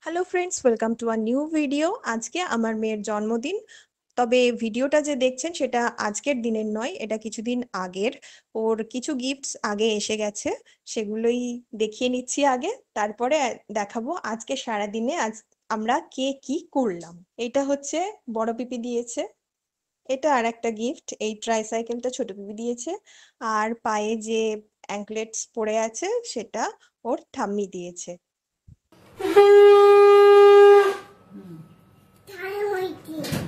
Hello friends, welcome to a new video. আজকে আমার মেয়ের জন্মদিন। তবে ভিডিওটা যে দেখছেন সেটা আজকের দিনের নয়, এটা কিছুদিন আগের। ওর কিছু গিফটস আগে এসে গেছে, সেগুলোই দেখিয়ে নিচ্ছি আগে, তারপরে দেখাবো আজকে সারাদিনে আমরা কে কি করলাম। এটা হচ্ছে বড় পিপি দিয়েছে। এটা আর একটা গিফট, এই ট্রাইসাইকেলটা ছোট পিপি দিয়েছে। আর পায়ে যে অ্যাঙ্কলেটস পরে আছে সেটা ওর ঠাম্মি দিয়েছে।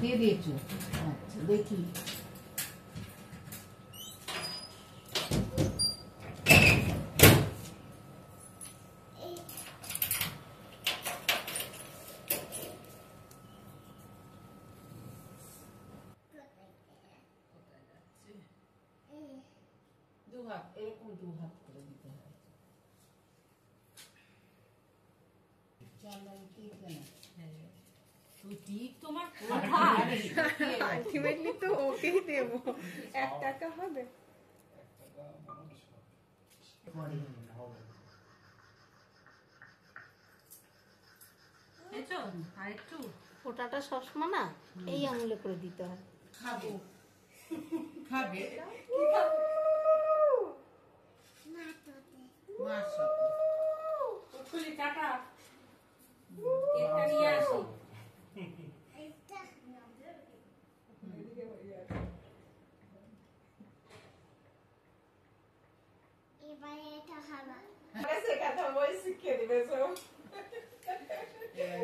দিয়ে দিয়েছো? আচ্ছা দেখি। দু হাত, এরকম দু হাত করে দিতে হয়। আলটিমেটলি তো ওকেই দেব। 1 টাকা হবে? ফোঁটাটা সবসময় না এই আঙুলে করে দিতে হয়। খাবো, খাবে মার সাথে। টাটা, কেকটা নিয়ে আসি।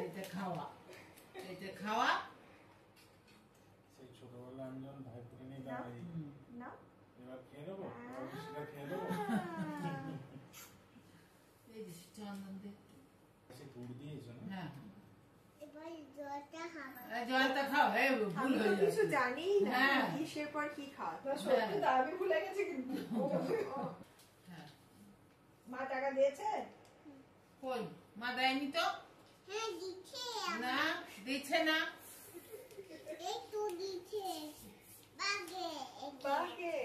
এটা খাওয়া, এটা খাওয়া। সেই ছোটবেলায় আমি যখন ভাই ফুটে নিতাম, এবার খেয়ে নেবো, খেয়ে নেবো। এই যে চন্দন দে, সে পুর দিয়েছো না? হ্যাঁ জলটা খাও। ভুল হয়ে যাচ্ছে, কিছু জানি না হ্যাঁ। কিসের পর কি খাওয়া। সত্যি তো আমি ভুলে গেছি কিন্তু। হ্যাঁ। মা টাকা দিয়েছে? কই মা দেয়নি তো? না দিচ্ছে না। বাগে।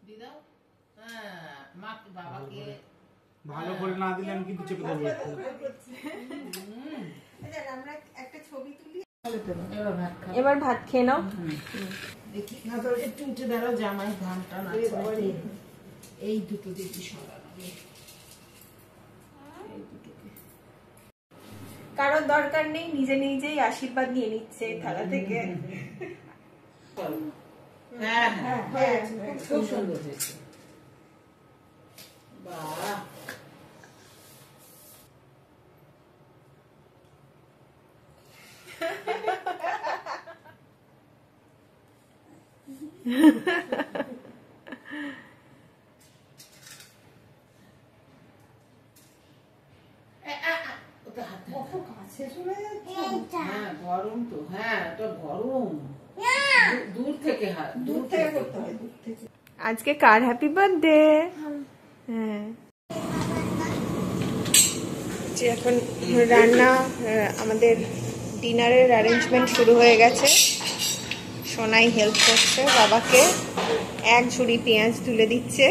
দিদাও হ্যাঁ, মা বাবাকে ভালো করে না দিলে আমি কিন্তু চেপে ধরবো একটু। আমরা একটা ছবি তুলি। এবার ভাত খাও। এবার ভাত খেয়ে নাও। দেখি একটু উঠে দাঁড়াও, জামাই ধানটা না এই দুটো দেখি সরানো। এই দুটোকে কারোর দরকার নেই, নিজে নিজেই আশীর্বাদ নিয়ে নিচ্ছে থালা থেকে। হ্যাঁ হ্যাঁ খুব সুন্দর হয়েছে। বাহ হ্যাঁ গরম তো, হ্যাঁ এটা গরম। দূর থেকে হাত, দূর থেকে করতে হয়। আজকে কার হ্যাপি বার্থডে? হ্যাঁ, যে এখন রান্না, আমাদের ডিনারের অ্যারেঞ্জমেন্ট শুরু হয়ে গেছে। সোনাই হেল্প করছে বাবাকে, এক ঝুড়ি পেঁয়াজ তুলে দিচ্ছে।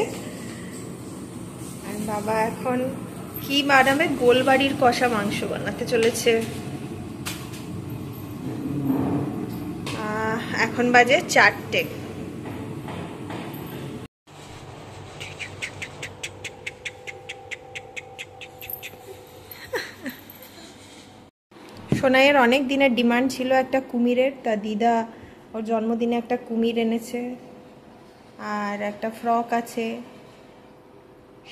আর বাবা এখন কি বানাবে? গোলবাড়ির কষা মাংস বানাতে চলেছে। এখন বাজে 4টে। সোনাইয়ের অনেক দিনের ডিমান্ড ছিল একটা কুমিরের, তা দিদা ওর জন্মদিনে একটা কুমির এনেছে। আর একটা ফ্রক আছে,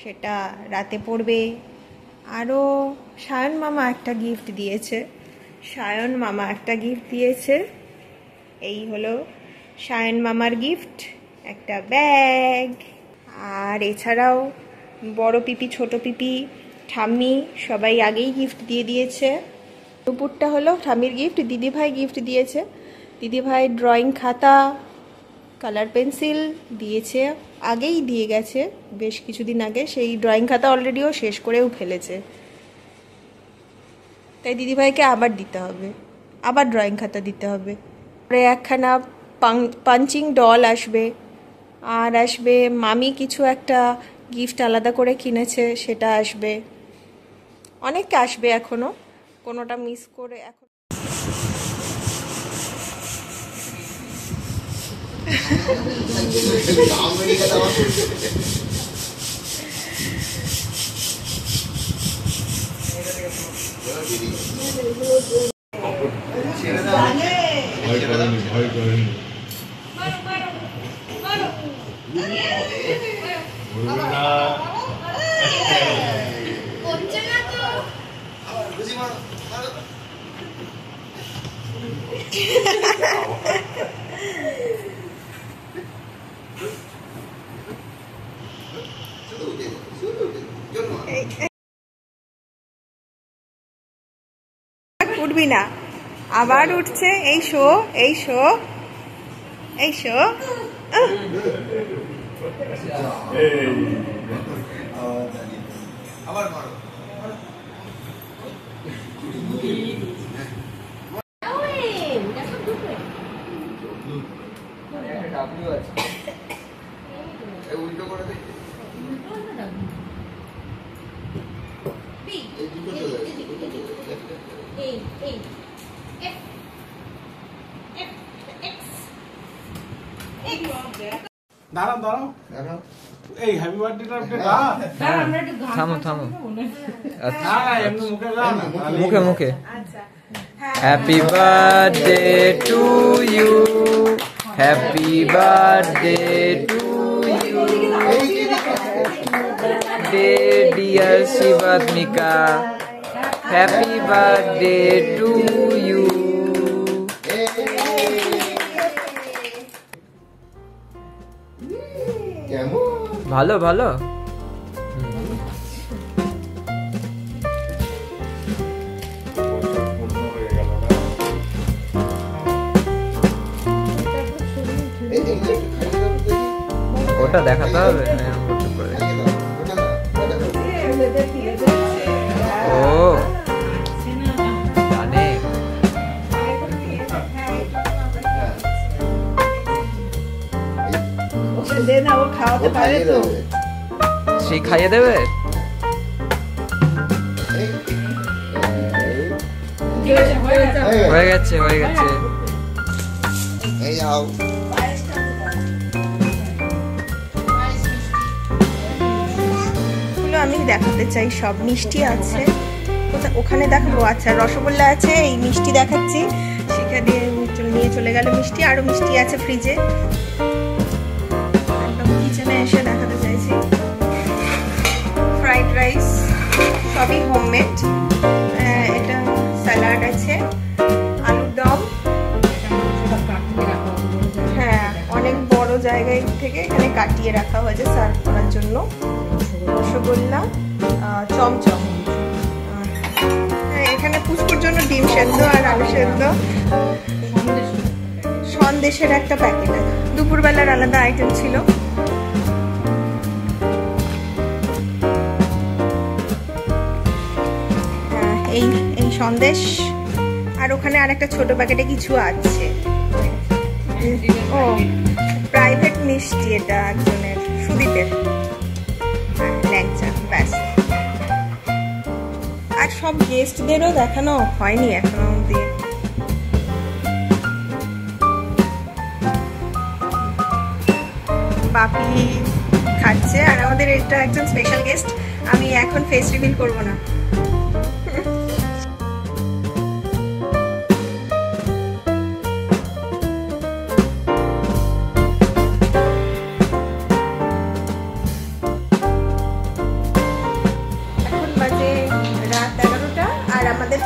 সেটা রাতে পরবে। আরও সায়ন মামা একটা গিফট দিয়েছে। এই হলো সায়ন মামার গিফট, একটা ব্যাগ। আর এছাড়াও বড় পিপি, ছোট পিপি, ঠাম্মি সবাই আগেই গিফট দিয়ে দিয়েছে। দুপুরটা হলো ঠাম্মির গিফট। দিদিভাই গিফট দিয়েছে। দিদিভাই ড্রয়িং খাতা, কালার পেন্সিল দিয়েছে, আগেই দিয়ে গেছে বেশ কিছুদিন আগে। সেই ড্রয়িং খাতা অলরেডিও শেষ করেও ফেলেছে। তাই দিদিভাইকে আবার দিতে হবে, আবার ড্রয়িং খাতা দিতে হবে। পরে একখানা পাঞ্চিং ডল আসবে, আর আসবে মামি কিছু একটা গিফট আলাদা করে কিনেছে সেটা আসবে, অনেক আসবে এখনো, কোনোটা মিস করে এখন। উঠবি না, আবার উঠছে, এই শো, এই শো, এই শো। দাঁড়াও দাঁড়াও, এই হ্যাপি বার্থডেটা একটা গা। থামো থামো, না না এমনি মুখে গা না, মুখে মুখে। Happy birthday to you, happy birthday to you, day dear Shivatmika, happy birthday to you. ভালো ভালো। ওটা দেখাতে হবে। ও জানে। সে খাইয়ে দেবে। হয়ে গেছে হয়ে গেছে। আমি দেখাতে চাই, সব মিষ্টি আছে ওখানে দেখাবো। আচ্ছা রসগোল্লা আছে, এই মিষ্টি দেখাচ্ছি, শিখা দিয়ে নিয়ে চলে গেল মিষ্টি, আরো মিষ্টি আছে ফ্রিজে। একদম কিচেনে এসে দেখাতে চাইছি। ফ্রাইড রাইস সবই হোমমেড, এটা স্যালাড আছে, আলুর দম, হ্যাঁ অনেক বড় জায়গায় থেকে এখানে কাটিয়ে রাখা হয়েছে সার্ভ করার জন্য। রসগোল্লা, চমচম, এখানে পুচকুর জন্য ডিম সেদ্ধ আর আলু সেদ্ধ, সন্দেশের একটা প্যাকেট আছে, দুপুরবেলার আলাদা আইটেম ছিল। এই এই সন্দেশ, আর ওখানে আর একটা ছোট প্যাকেটে কিছু আছে। ও প্রাইভেট মিষ্টি, এটা একজনের, সুদীপের ল্যাংচা, ব্যাস। আর সব গেস্টদেরও দেখানো হয়নি এখনো অবধি। বাপি খাচ্ছে, আর আমাদের এটা একজন স্পেশাল গেস্ট, আমি এখন ফেস রিভিল করবো না।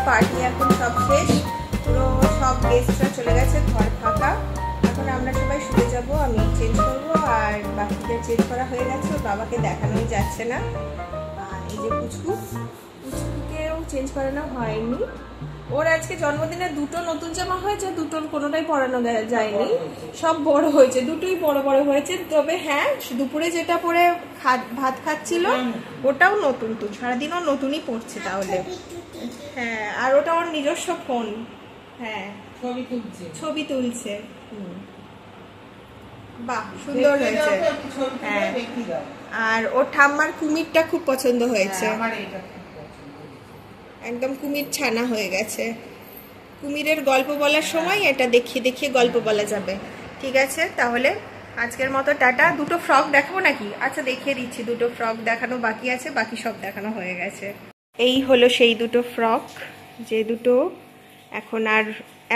পার্টি এখন সব শেষ, পুরো সব গেস্টরা চলে গেছে, ঘর ফাঁকা। এখন আমরা সবাই শুতে যাব, আমি চেঞ্জ করবো, আর বাকিদের চেঞ্জ করা হয়ে গেছে, ওর বাবাকে দেখানোই যাচ্ছে না। এই যে পুচকুকেও চেঞ্জ করানো হয়নি। ওর আজকে জন্মদিনে দুটো নতুন জামা হয়েছে, দুটোর কোনোটাই পরানো যায়নি, সব বড় হয়েছে, দুটোই বড় বড় হয়েছে। তবে হ্যাঁ, দুপুরে যেটা পরে ভাত খাচ্ছিল ওটাও নতুন, তো সারাদিনও নতুনই পড়ছে। তাহলে হ্যাঁ, আর ওটা ওর নিজস্ব ফোন। হ্যাঁ, ছবি তুলছে। ছবি তুলছে। বাহ, সুন্দর দেখতে দাও হয়েছে। তো, একটু ছবি তুলে হ্যাঁ। দেখতে দাও। আর ওর ঠাম্মার কুমিরটা খুব পছন্দ হয়েছে। হ্যাঁ, আমার এটা খুব পছন্দ হয়েছে। একদম কুমির ছানা হয়ে গেছে। কুমিরের গল্প বলার সময় এটা দেখিয়ে দেখিয়ে গল্প বলা যাবে। ঠিক আছে, তাহলে আজকের মতো টাটা। দুটো ফ্রক দেখাবো নাকি? আচ্ছা, দেখিয়ে দিচ্ছি। দুটো ফ্রক দেখানো বাকি আছে, বাকি সব দেখানো হয়ে গেছে। এই হলো সেই দুটো ফ্রক, যে দুটো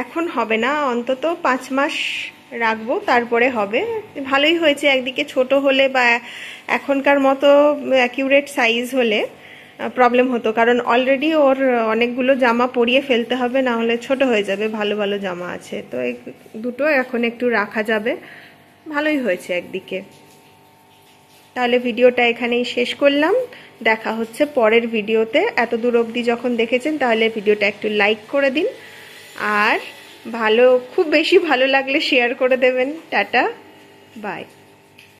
এখন হবে না, অন্তত 5 মাস রাখবো, তারপরে হবে। ভালোই হয়েছে। একদিকে ছোট হলে বা এখনকার মতো অ্যাকিউরেট সাইজ হলে প্রবলেম হতো, কারণ অলরেডি ওর অনেকগুলো জামা পরিয়ে ফেলতে হবে, না হলে ছোট হয়ে যাবে। ভালো ভালো জামা আছে, তো এই দুটো এখন একটু রাখা যাবে। ভালোই হয়েছে একদিকে। তাহলে ভিডিওটা এখানেই শেষ করলাম। দেখা হচ্ছে পরের ভিডিওতে। এত দূর অবধি যখন দেখেছেন তাহলে ভিডিওটা একটু লাইক করে দিন, আর খুব বেশি ভালো লাগলে শেয়ার করে দেবেন। Tata, by.